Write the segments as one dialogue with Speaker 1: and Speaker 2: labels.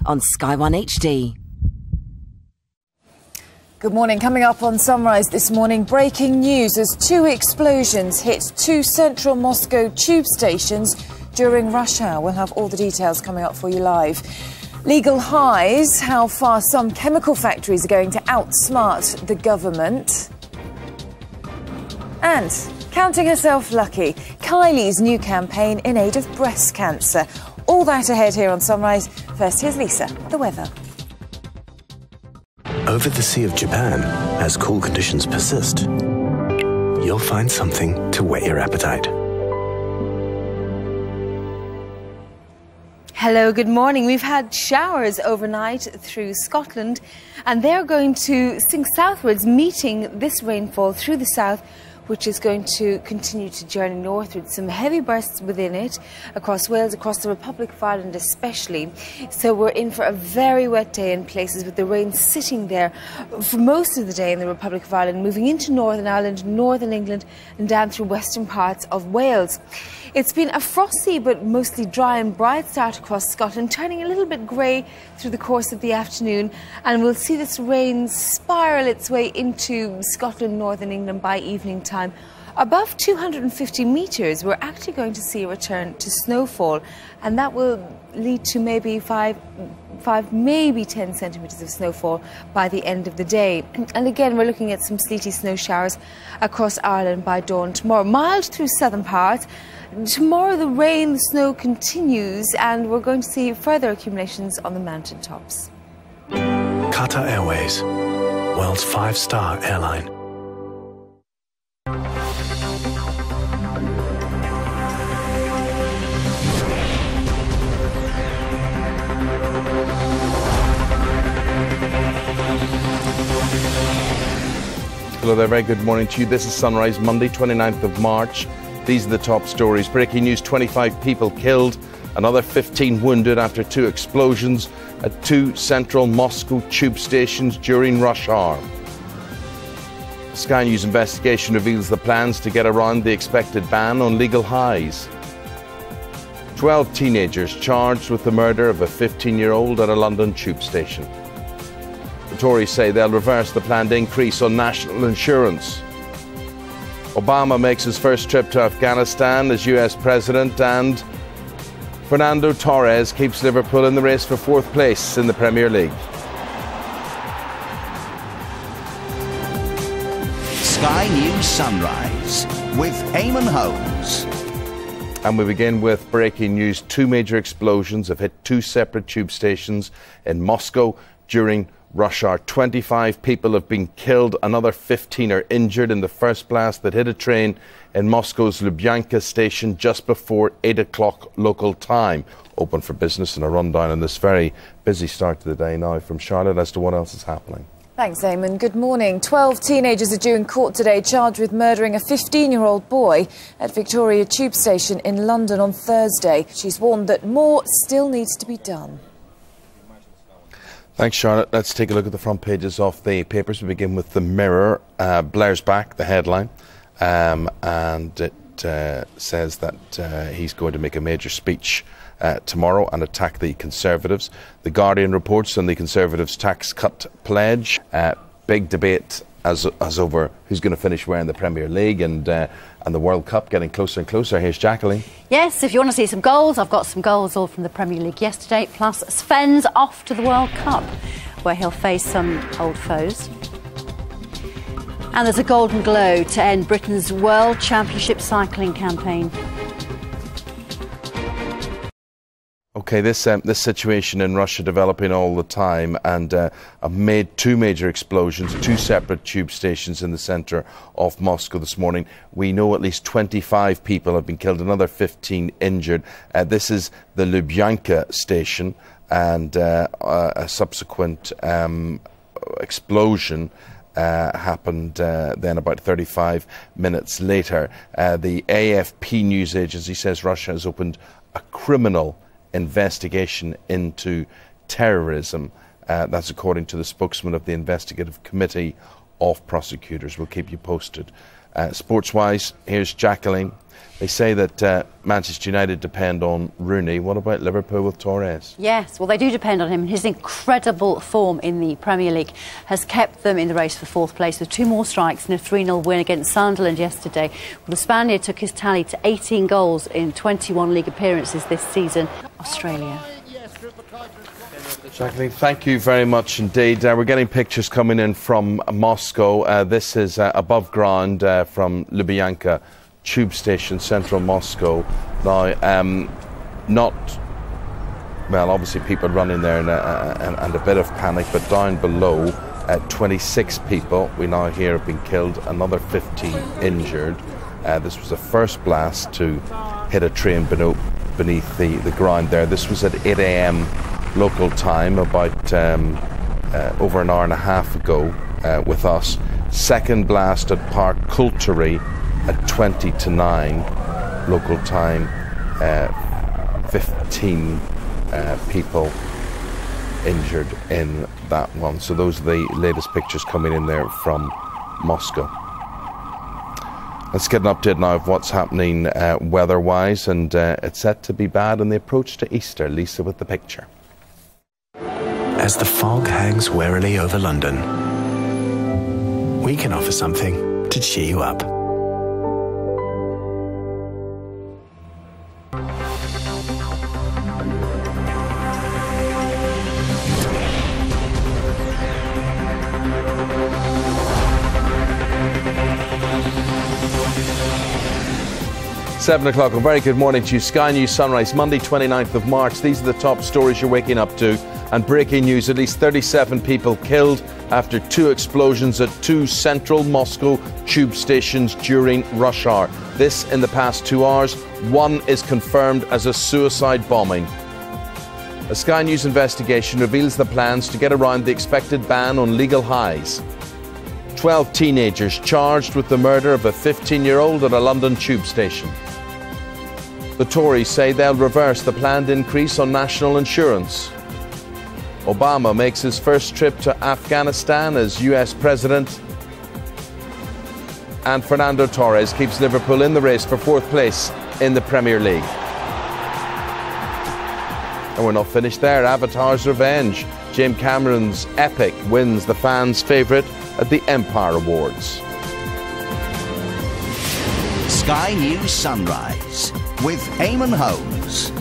Speaker 1: on Sky One HD.
Speaker 2: Good morning. Coming up on Sunrise this morning, breaking news as 2 explosions hit 2 central Moscow tube stations during rush hour. We'll have all the details coming up for you live. Legal highs, how far some chemical factories are going to outsmart the government. And counting herself lucky, Kylie's new campaign in aid of breast cancer. All that ahead here on Sunrise. First, here's Lisa, the weather.
Speaker 3: Over the Sea of Japan, as cool conditions persist, you'll find something to whet your appetite.
Speaker 4: Hello, good morning. We've had showers overnight through Scotland, and they're going to sink southwards, meeting this rainfall through the south, which is going to continue to journey northwards. Some heavy bursts within it across Wales, across the Republic of Ireland especially. So we're in for a very wet day in places, with the rain sitting there for most of the day in the Republic of Ireland, moving into Northern Ireland, Northern England and down through western parts of Wales. It's been a frosty but mostly dry and bright start across Scotland, turning a little bit grey through the course of the afternoon, and we'll see this rain spiral its way into Scotland, Northern England by evening time. Above 250 metres, we're actually going to see a return to snowfall, and that will lead to maybe 5, maybe 10 centimetres of snowfall by the end of the day. And again, we're looking at some sleety snow showers across Ireland by dawn tomorrow. Mild through southern parts. Tomorrow the rain, the snow continues, and we're going to see further accumulations on the mountain tops.
Speaker 3: Qatar Airways, world's 5-star airline.
Speaker 5: Hello there, very good morning to you. This is Sunrise, Monday, 29th of March. These are the top stories. Breaking news, 25 people killed, another 15 wounded after 2 explosions at 2 central Moscow tube stations during rush hour. Sky News investigation reveals the plans to get around the expected ban on legal highs. 12 teenagers charged with the murder of a 15-year-old at a London tube station. The Tories say they'll reverse the planned increase on national insurance. Obama makes his first trip to Afghanistan as US President, and Fernando Torres keeps Liverpool in the race for 4th place in the Premier League.
Speaker 6: Sky News Sunrise with Eamonn Holmes.
Speaker 5: And we begin with breaking news. 2 major explosions have hit 2 separate tube stations in Moscow during rush hour. 25 people have been killed, another 15 are injured in the first blast that hit a train in Moscow's Lubyanka station just before 8 o'clock local time. Open for business, and a rundown on this very busy start to the day now from Charlotte as to what else is happening.
Speaker 2: Thanks, Eamonn. Good morning. 12 teenagers are due in court today, charged with murdering a 15-year-old boy at Victoria Tube Station in London on Thursday. She's warned that more still needs to be done.
Speaker 5: Thanks, Charlotte. Let's take a look at the front pages of the papers. We begin with the Mirror. Blair's back, the headline, and it says that he's going to make a major speech tomorrow and attack the Conservatives. The Guardian reports on the Conservatives' tax cut pledge. Big debate as over who's going to finish where in the Premier League, and the World Cup getting closer and closer. Here's Jacqueline.
Speaker 7: Yes, if you want to see some goals, I've got some goals all from the Premier League yesterday, plus Sven's off to the World Cup, where he'll face some old foes. And there's a golden glow to end Britain's World Championship cycling campaign.
Speaker 5: Okay, this situation in Russia developing all the time, and made 2 major explosions, 2 separate tube stations in the centre of Moscow this morning. We know at least 25 people have been killed, another 15 injured. This is the Lubyanka station, and a subsequent explosion happened then about 35 minutes later. The AFP news agency says Russia has opened a criminal investigation into terrorism. That's according to the spokesman of the investigative committee of prosecutors. We'll keep you posted. Sports-wise, here's Jacqueline. They say that Manchester United depend on Rooney. What about Liverpool with Torres?
Speaker 7: Yes, well, they do depend on him. His incredible form in the Premier League has kept them in the race for fourth place with 2 more strikes and a 3-0 win against Sunderland yesterday. Well, the Spaniard took his tally to 18 goals in 21 league appearances this season. Australia.
Speaker 5: Jacqueline, thank you very much indeed. We're getting pictures coming in from Moscow. This is above ground from Lubyanka tube station, central Moscow. Now, obviously people running there and a bit of panic, but down below, 26 people we now hear have been killed, another 15 injured. This was the first blast to hit a train beneath the ground there. This was at 8 a.m. local time, about over an hour and a half ago with us. Second blast at Park Kulturi at 20 to 9 local time. 15 people injured in that one. So those are the latest pictures coming in there from Moscow. Let's get an update now of what's happening weather-wise, and it's set to be bad on the approach to Easter. Lisa with the picture.
Speaker 3: As the fog hangs warily over London, we can offer something to cheer you up.
Speaker 5: Seven o'clock, a very good morning to you. Sky News Sunrise, Monday 29th of March. These are the top stories you're waking up to. And breaking news, at least 37 people killed after 2 explosions at 2 central Moscow tube stations during rush hour. This in the past 2 hours. 1 is confirmed as a suicide bombing. A Sky News investigation reveals the plans to get around the expected ban on legal highs. 12 teenagers charged with the murder of a 15-year-old at a London tube station. The Tories say they'll reverse the planned increase on national insurance. Obama makes his first trip to Afghanistan as US President. And Fernando Torres keeps Liverpool in the race for 4th place in the Premier League. And we're not finished there. Avatar's Revenge. James Cameron's epic wins the fans' favourite at the Empire Awards.
Speaker 6: Sky News Sunrise with Eamonn Holmes.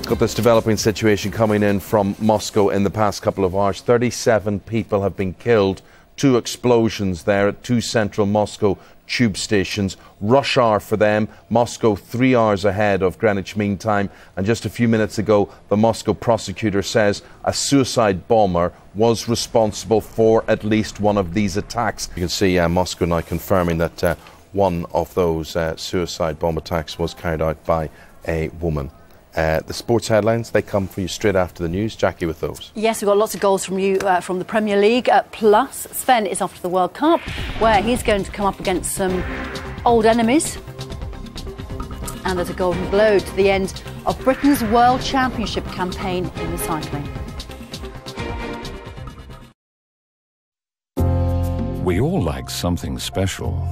Speaker 5: Got this developing situation coming in from Moscow in the past couple of hours. 37 people have been killed. 2 explosions there at 2 central Moscow tube stations. Rush hour for them. Moscow 3 hours ahead of Greenwich Mean Time. And just a few minutes ago, the Moscow prosecutor says a suicide bomber was responsible for at least one of these attacks. You can see Moscow now confirming that one of those suicide bomb attacks was carried out by a woman. The sports headlines, they come for you straight after the news. Jackie with those.
Speaker 7: Yes, we've got lots of goals from you from the Premier League. Plus, Sven is off to the World Cup, where he's going to come up against some old enemies. And there's a golden glow to the end of Britain's World Championship campaign in the cycling.
Speaker 1: We all like something special.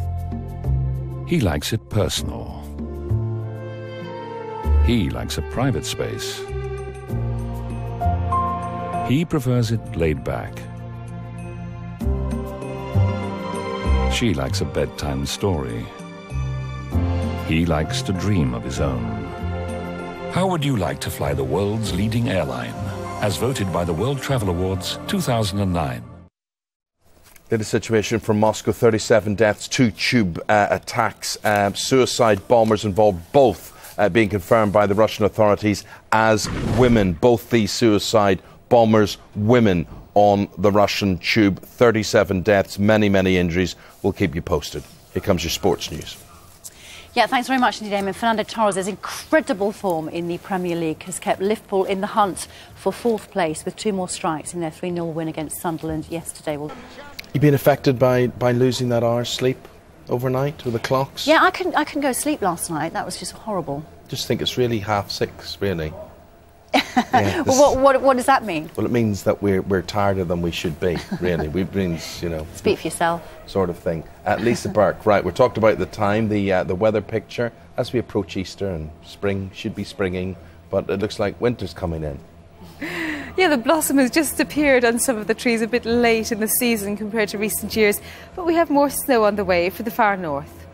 Speaker 1: He likes it personal. He likes a private space. He prefers it laid back. She likes a bedtime story. He likes to dream of his own. How would you like to fly the world's leading airline, as voted by the World Travel Awards 2009?
Speaker 5: The situation from Moscow, 37 deaths, 2 tube attacks, suicide bombers involved, both being confirmed by the Russian authorities as women. Both these suicide bombers, women on the Russian tube. 37 deaths, many, many injuries. We'll keep you posted. Here comes your sports news.
Speaker 7: Yeah, thanks very much indeed, Eamonn. Fernando Torres' incredible form in the Premier League has kept Liverpool in the hunt for 4th place with 2 more strikes in their 3-0 win against Sunderland yesterday.
Speaker 5: You been affected by losing that hour's sleep overnight with the clocks?
Speaker 7: Yeah, I couldn't go to sleep last night. That was just horrible.
Speaker 5: Just think it's really 6:30, really. Yeah,
Speaker 7: Well, what does that mean?
Speaker 5: Well, it means that we're tighter than we should be, really. It means, you know...
Speaker 7: Speak for yourself.
Speaker 5: Sort of thing. Lisa Burke, right, we talked about the time, the weather picture. As we approach Easter and spring should be springing, but it looks like winter's coming in.
Speaker 4: Yeah, the blossom has just appeared on some of the trees a bit late in the season compared to recent years, but we have more snow on the way for the far north.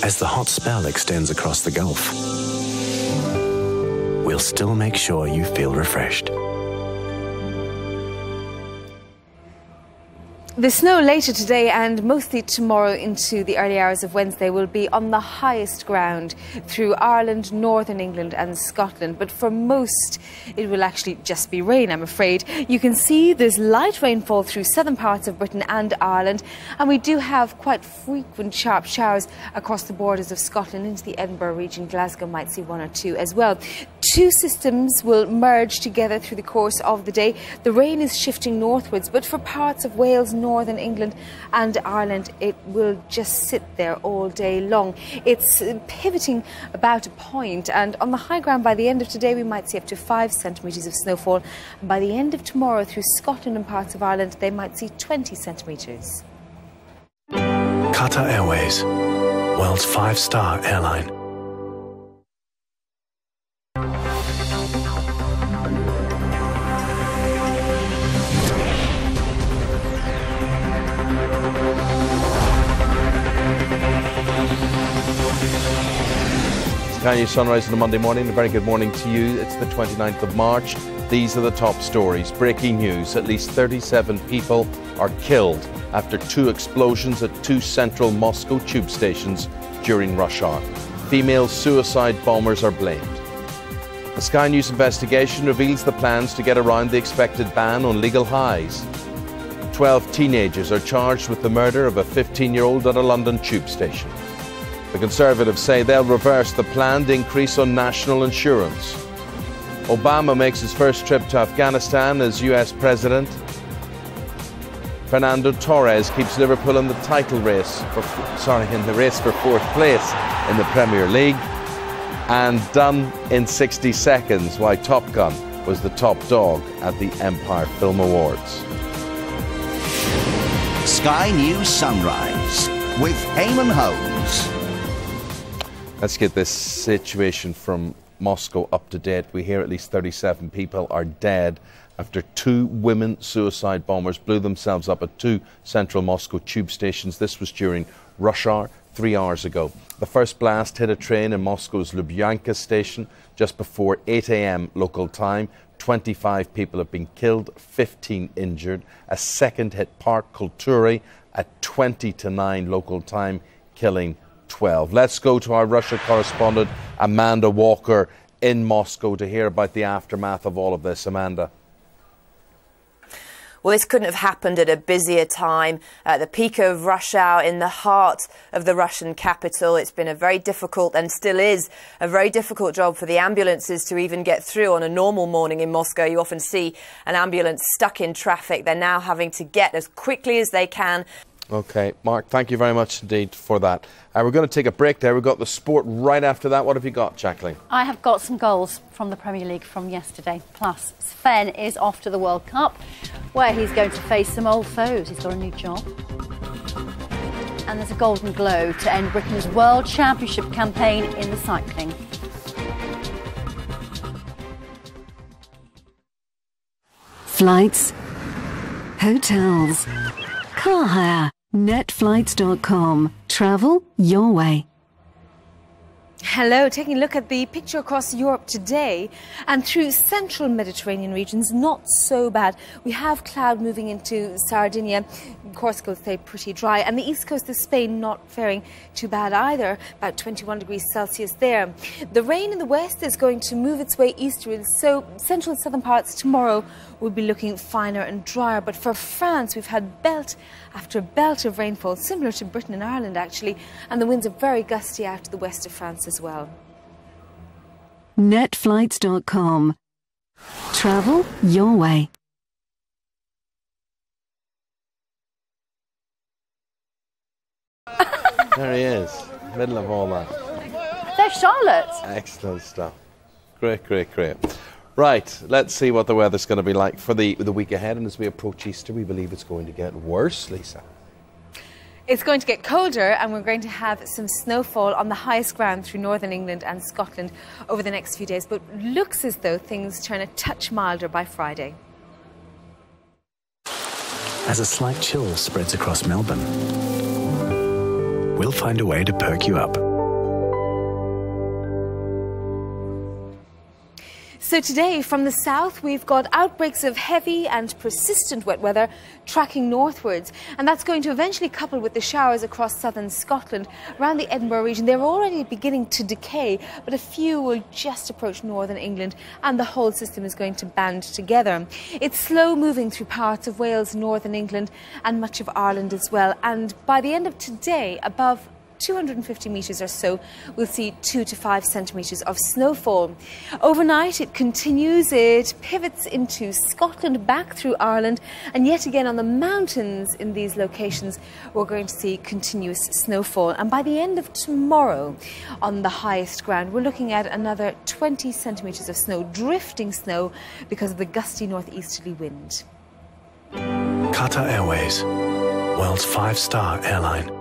Speaker 3: As the hot spell extends across the Gulf, we'll still make sure you feel refreshed.
Speaker 4: The snow later today and mostly tomorrow into the early hours of Wednesday will be on the highest ground through Ireland, Northern England and Scotland. But for most, it will actually just be rain, I'm afraid. You can see there's light rainfall through southern parts of Britain and Ireland. And we do have quite frequent sharp showers across the borders of Scotland into the Edinburgh region. Glasgow might see one or two as well. Two systems will merge together through the course of the day. The rain is shifting northwards, but for parts of Wales, Northern England and Ireland, it will just sit there all day long. It's pivoting about a point, and on the high ground by the end of today we might see up to 5 centimetres of snowfall. And by the end of tomorrow through Scotland and parts of Ireland they might see 20 centimetres.
Speaker 3: Qatar Airways, world's 5-star airline.
Speaker 5: Sky News Sunrise on a Monday morning. A very good morning to you. It's the 29th of March. These are the top stories. Breaking news. At least 37 people are killed after 2 explosions at 2 central Moscow tube stations during rush hour. Female suicide bombers are blamed. A Sky News investigation reveals the plans to get around the expected ban on legal highs. 12 teenagers are charged with the murder of a 15-year-old at a London tube station. The Conservatives say they'll reverse the planned increase on national insurance. Obama makes his first trip to Afghanistan as US President. Fernando Torres keeps Liverpool in the title race for 4th place in the Premier League. And done in 60 seconds why Top Gun was the top dog at the Empire Film Awards.
Speaker 6: Sky News Sunrise with Eamonn Holmes.
Speaker 5: Let's get this situation from Moscow up to date. We hear at least 37 people are dead after 2 women suicide bombers blew themselves up at 2 central Moscow tube stations. This was during rush hour 3 hours ago. The first blast hit a train in Moscow's Lubyanka station just before 8 a.m. local time. 25 people have been killed, 15 injured. A second hit Park Kulturi at 20 to 9 local time, killing 12. Let's go to our Russia correspondent Amanda Walker in Moscow to hear about the aftermath of all of this. Amanda.
Speaker 8: Well, this couldn't have happened at a busier time, at the peak of rush hour in the heart of the Russian capital. It's been a very difficult, and still is, a very difficult job for the ambulances to even get through on a normal morning in Moscow. You often see an ambulance stuck in traffic. They're now having to get as quickly as they can.
Speaker 5: OK, Mark, thank you very much indeed for that. We're going to take a break there. We've got the sport right after that. What have you got, Jacqueline?
Speaker 7: I have got some goals from the Premier League from yesterday. Plus, Sven is off to the World Cup, where he's going to face some old foes. He's got a new job. And there's a golden glow to end Britain's World Championship campaign in the cycling.
Speaker 9: Flights, hotels, car hire. Netflights.com. Travel your way.
Speaker 4: Hello, taking a look at the picture across Europe today and through central Mediterranean regions, not so bad. We have cloud moving into Sardinia. Corsica will stay pretty dry, and the east coast of Spain not faring too bad either, about 21 degrees Celsius there. The rain in the west is going to move its way eastwards, so central and southern parts tomorrow will be looking finer and drier. But for France, we've had belt after belt of rainfall, similar to Britain and Ireland actually, and the winds are very gusty out to the west of France as well.
Speaker 9: Netflights.com. Travel your way.
Speaker 5: There he is, middle of all that.
Speaker 7: There's Charlotte.
Speaker 5: Excellent stuff. Great, great, great. Right, let's see what the weather's going to be like for the week ahead. And as we approach Easter, we believe it's going to get worse, Lisa.
Speaker 4: It's going to get colder, and we're going to have some snowfall on the highest ground through northern England and Scotland over the next few days. But looks as though things turn a touch milder by Friday.
Speaker 3: As a slight chill spreads across Melbourne, we'll find a way to perk you up.
Speaker 4: So today, from the south, we've got outbreaks of heavy and persistent wet weather tracking northwards. And that's going to eventually couple with the showers across southern Scotland. Around the Edinburgh region, they're already beginning to decay, but a few will just approach northern England, and the whole system is going to band together. It's slow moving through parts of Wales, northern England, and much of Ireland as well. And by the end of today, above 250 metres or so, we'll see 2 to 5 centimetres of snowfall. Overnight it continues, it pivots into Scotland, back through Ireland, and yet again on the mountains in these locations we're going to see continuous snowfall. And by the end of tomorrow, on the highest ground, we're looking at another 20 centimetres of snow, drifting snow because of the gusty northeasterly wind.
Speaker 3: Qatar Airways, world's 5-star airline.